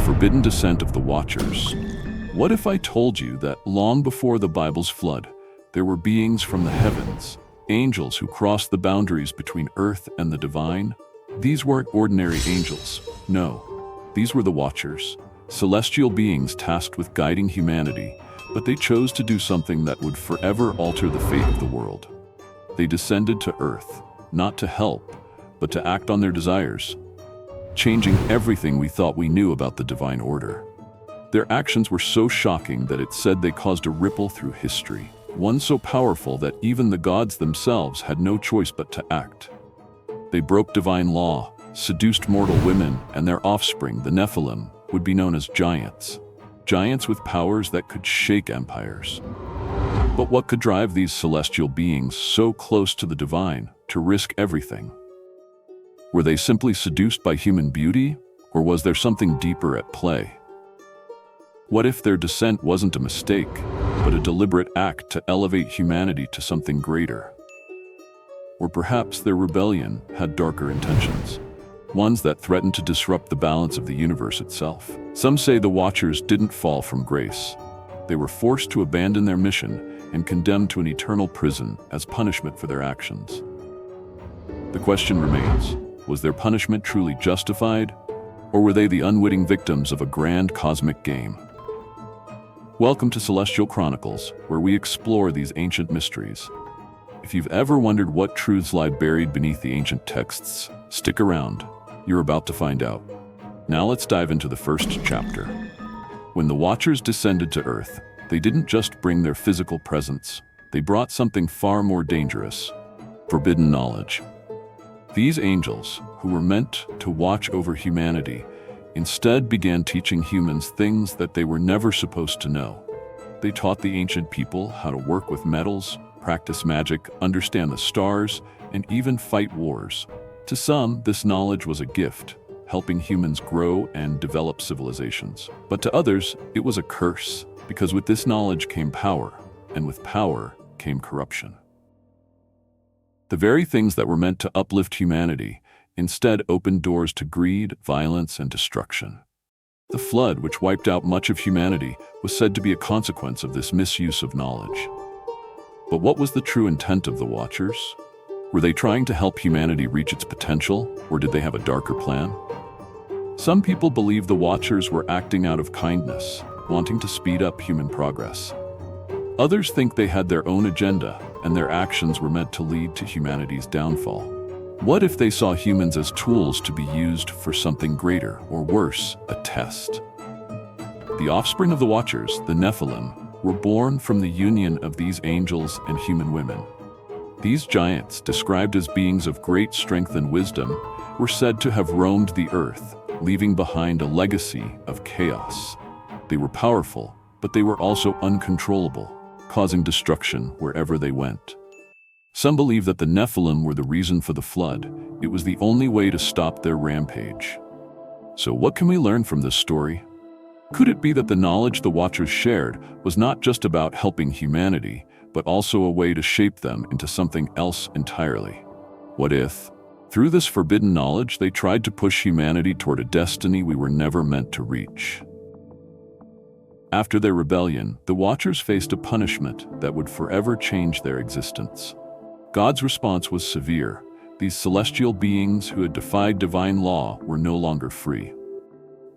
forbidden descent of the Watchers. What if I told you that long before the Bible's flood, there were beings from the heavens, angels who crossed the boundaries between earth and the divine? These weren't ordinary angels. No, these were the Watchers, celestial beings tasked with guiding humanity, but they chose to do something that would forever alter the fate of the world. They descended to earth, not to help, but to act on their desires, changing everything we thought we knew about the divine order. Their actions were so shocking that it said they caused a ripple through history, one so powerful that even the gods themselves had no choice but to act. They broke divine law, seduced mortal women, and their offspring, the Nephilim, would be known as giants. Giants with powers that could shake empires. But what could drive these celestial beings so close to the divine to risk everything? Were they simply seduced by human beauty, or was there something deeper at play? What if their descent wasn't a mistake, but a deliberate act to elevate humanity to something greater? Or perhaps their rebellion had darker intentions, ones that threatened to disrupt the balance of the universe itself. Some say the Watchers didn't fall from grace. They were forced to abandon their mission and condemned to an eternal prison as punishment for their actions. The question remains, was their punishment truly justified, or were they the unwitting victims of a grand cosmic game? Welcome to Celestial Chronicles, where we explore these ancient mysteries. If you've ever wondered what truths lie buried beneath the ancient texts, stick around. You're about to find out. Now let's dive into the first chapter. When the Watchers descended to Earth, they didn't just bring their physical presence. They brought something far more dangerous: forbidden knowledge. These angels, who were meant to watch over humanity, instead began teaching humans things that they were never supposed to know. They taught the ancient people how to work with metals, practice magic, understand the stars, and even fight wars. To some, this knowledge was a gift, helping humans grow and develop civilizations. But to others, it was a curse, because with this knowledge came power, and with power came corruption. The very things that were meant to uplift humanity instead opened doors to greed, violence, and destruction. The flood, which wiped out much of humanity, was said to be a consequence of this misuse of knowledge. But what was the true intent of the Watchers? Were they trying to help humanity reach its potential, or did they have a darker plan? Some people believe the Watchers were acting out of kindness, wanting to speed up human progress. Others think they had their own agenda, and their actions were meant to lead to humanity's downfall. What if they saw humans as tools to be used for something greater, or worse, a test? The offspring of the Watchers, the Nephilim, were born from the union of these angels and human women. These giants, described as beings of great strength and wisdom, were said to have roamed the earth, leaving behind a legacy of chaos. They were powerful, but they were also uncontrollable, causing destruction wherever they went. Some believe that the Nephilim were the reason for the flood. It was the only way to stop their rampage. So what can we learn from this story? Could it be that the knowledge the Watchers shared was not just about helping humanity, but also a way to shape them into something else entirely? What if, through this forbidden knowledge, they tried to push humanity toward a destiny we were never meant to reach? After their rebellion, the Watchers faced a punishment that would forever change their existence. God's response was severe. These celestial beings who had defied divine law were no longer free.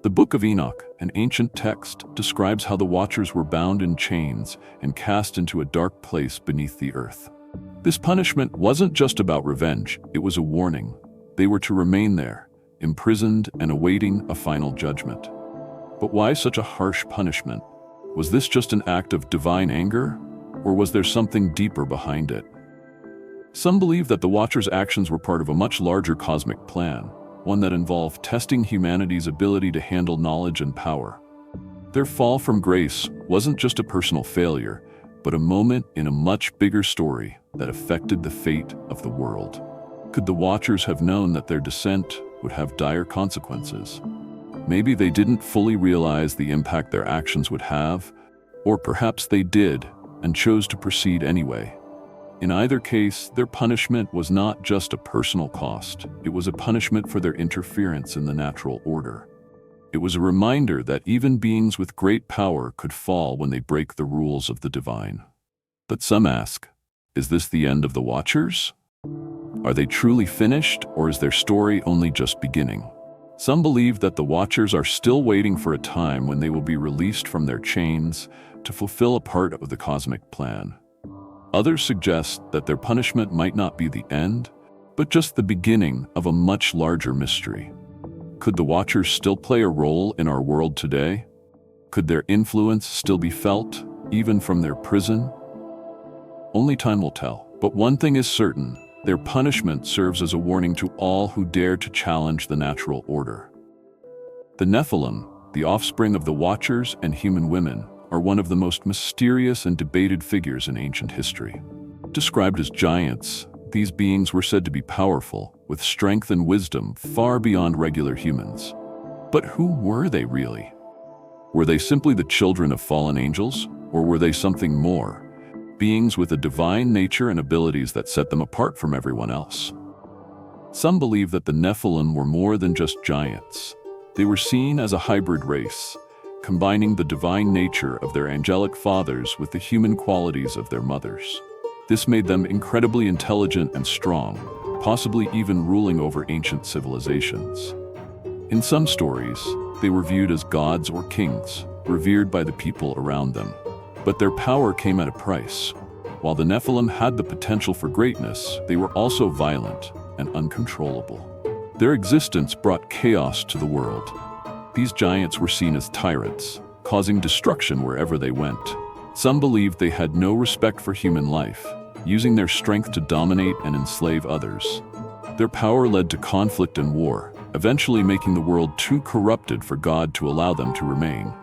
The Book of Enoch, an ancient text, describes how the Watchers were bound in chains and cast into a dark place beneath the earth. This punishment wasn't just about revenge, it was a warning. They were to remain there, imprisoned and awaiting a final judgment. But why such a harsh punishment? Was this just an act of divine anger, or was there something deeper behind it? Some believe that the Watchers' actions were part of a much larger cosmic plan, one that involved testing humanity's ability to handle knowledge and power. Their fall from grace wasn't just a personal failure, but a moment in a much bigger story that affected the fate of the world. Could the Watchers have known that their descent would have dire consequences? Maybe they didn't fully realize the impact their actions would have, or perhaps they did and chose to proceed anyway. In either case, their punishment was not just a personal cost, it was a punishment for their interference in the natural order. It was a reminder that even beings with great power could fall when they break the rules of the divine. But some ask, is this the end of the Watchers? Are they truly finished, or is their story only just beginning? Some believe that the Watchers are still waiting for a time when they will be released from their chains to fulfill a part of the cosmic plan. Others suggest that their punishment might not be the end, but just the beginning of a much larger mystery. Could the Watchers still play a role in our world today? Could their influence still be felt, even from their prison? Only time will tell. But one thing is certain, their punishment serves as a warning to all who dare to challenge the natural order. The Nephilim, the offspring of the Watchers and human women, are one of the most mysterious and debated figures in ancient history. Described as giants, these beings were said to be powerful, with strength and wisdom far beyond regular humans. But who were they really? Were they simply the children of fallen angels, or were they something more? Beings with a divine nature and abilities that set them apart from everyone else. Some believe that the Nephilim were more than just giants. They were seen as a hybrid race, combining the divine nature of their angelic fathers with the human qualities of their mothers. This made them incredibly intelligent and strong, possibly even ruling over ancient civilizations. In some stories, they were viewed as gods or kings, revered by the people around them. But their power came at a price. While the Nephilim had the potential for greatness, they were also violent and uncontrollable. Their existence brought chaos to the world. These giants were seen as tyrants, causing destruction wherever they went. Some believed they had no respect for human life, using their strength to dominate and enslave others. Their power led to conflict and war, eventually making the world too corrupted for God to allow them to remain.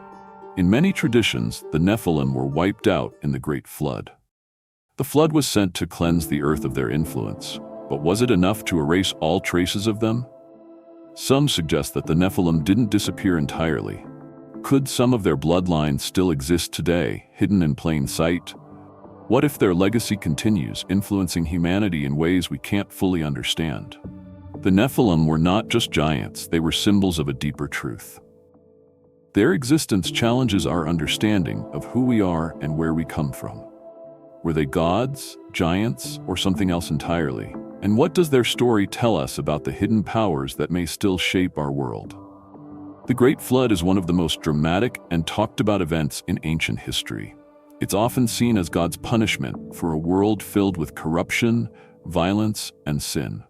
In many traditions, the Nephilim were wiped out in the Great Flood. The flood was sent to cleanse the earth of their influence, but was it enough to erase all traces of them? Some suggest that the Nephilim didn't disappear entirely. Could some of their bloodlines still exist today, hidden in plain sight? What if their legacy continues, influencing humanity in ways we can't fully understand? The Nephilim were not just giants, they were symbols of a deeper truth. Their existence challenges our understanding of who we are and where we come from. Were they gods, giants, or something else entirely? And what does their story tell us about the hidden powers that may still shape our world? The Great Flood is one of the most dramatic and talked about events in ancient history. It's often seen as God's punishment for a world filled with corruption, violence, and sin.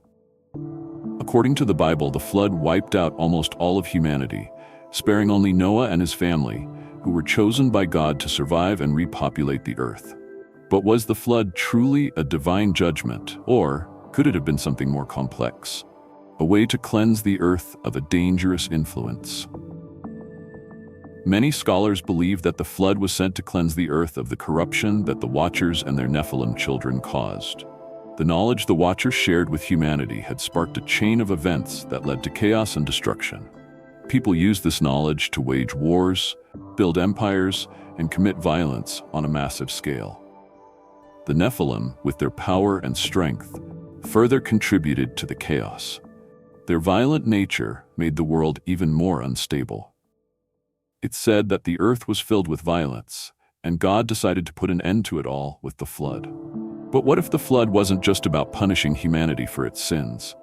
According to the Bible, the flood wiped out almost all of humanity, sparing only Noah and his family, who were chosen by God to survive and repopulate the earth. But was the flood truly a divine judgment, or could it have been something more complex? A way to cleanse the earth of a dangerous influence. Many scholars believe that the flood was sent to cleanse the earth of the corruption that the Watchers and their Nephilim children caused. The knowledge the Watchers shared with humanity had sparked a chain of events that led to chaos and destruction. People used this knowledge to wage wars, build empires, and commit violence on a massive scale. The Nephilim, with their power and strength, further contributed to the chaos. Their violent nature made the world even more unstable. It's said that the earth was filled with violence, and God decided to put an end to it all with the flood. But what if the flood wasn't just about punishing humanity for its sins?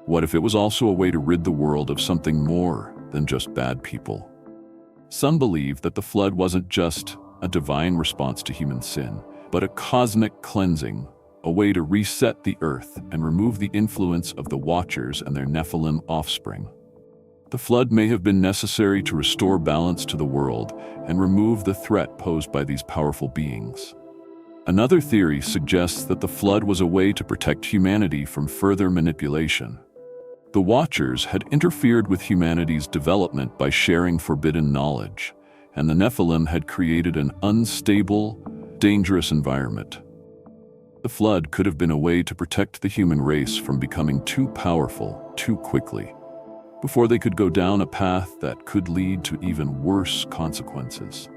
What if it was also a way to rid the world of something more than just bad people? Some believe that the flood wasn't just a divine response to human sin, but a cosmic cleansing, a way to reset the earth and remove the influence of the Watchers and their Nephilim offspring. The flood may have been necessary to restore balance to the world and remove the threat posed by these powerful beings. Another theory suggests that the flood was a way to protect humanity from further manipulation. The Watchers had interfered with humanity's development by sharing forbidden knowledge, and the Nephilim had created an unstable, dangerous environment. The flood could have been a way to protect the human race from becoming too powerful too quickly, before they could go down a path that could lead to even worse consequences.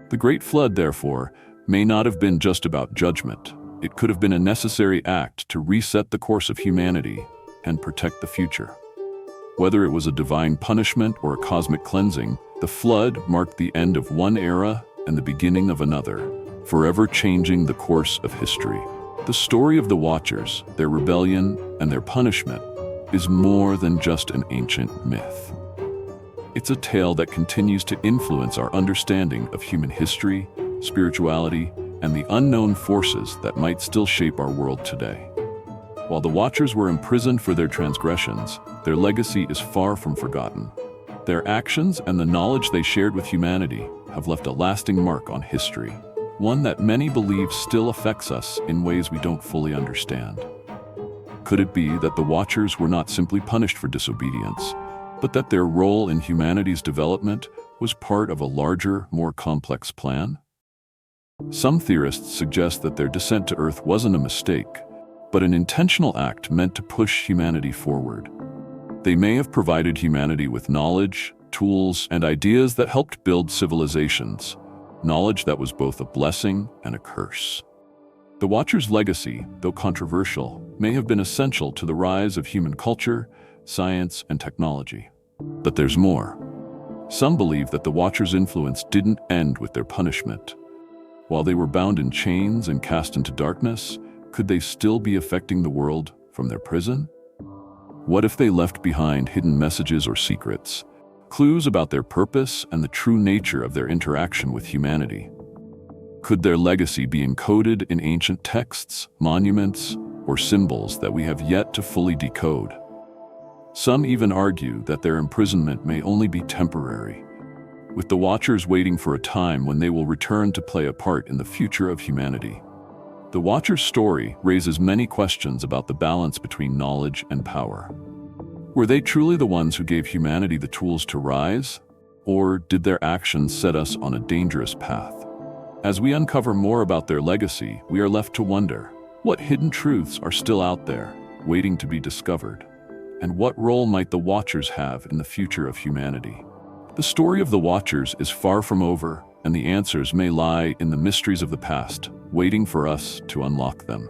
The Great Flood, therefore, may not have been just about judgment. It could have been a necessary act to reset the course of humanity and protect the future. Whether it was a divine punishment or a cosmic cleansing, the flood marked the end of one era and the beginning of another, forever changing the course of history. The story of the Watchers, their rebellion, and their punishment is more than just an ancient myth. It's a tale that continues to influence our understanding of human history, spirituality, and the unknown forces that might still shape our world today. While the Watchers were imprisoned for their transgressions, their legacy is far from forgotten. Their actions and the knowledge they shared with humanity have left a lasting mark on history, one that many believe still affects us in ways we don't fully understand. Could it be that the Watchers were not simply punished for disobedience, but that their role in humanity's development was part of a larger, more complex plan? Some theorists suggest that their descent to Earth wasn't a mistake, but an intentional act meant to push humanity forward. They may have provided humanity with knowledge, tools, and ideas that helped build civilizations, knowledge that was both a blessing and a curse. The Watchers' legacy, though controversial, may have been essential to the rise of human culture, science, and technology. But there's more. Some believe that the Watchers' influence didn't end with their punishment. While they were bound in chains and cast into darkness, could they still be affecting the world from their prison? What if they left behind hidden messages or secrets, clues about their purpose and the true nature of their interaction with humanity? Could their legacy be encoded in ancient texts, monuments, or symbols that we have yet to fully decode? Some even argue that their imprisonment may only be temporary, with the Watchers waiting for a time when they will return to play a part in the future of humanity. The Watchers' story raises many questions about the balance between knowledge and power. Were they truly the ones who gave humanity the tools to rise, or did their actions set us on a dangerous path? As we uncover more about their legacy, we are left to wonder, what hidden truths are still out there, waiting to be discovered? And what role might the Watchers have in the future of humanity? The story of the Watchers is far from over, and the answers may lie in the mysteries of the past, waiting for us to unlock them.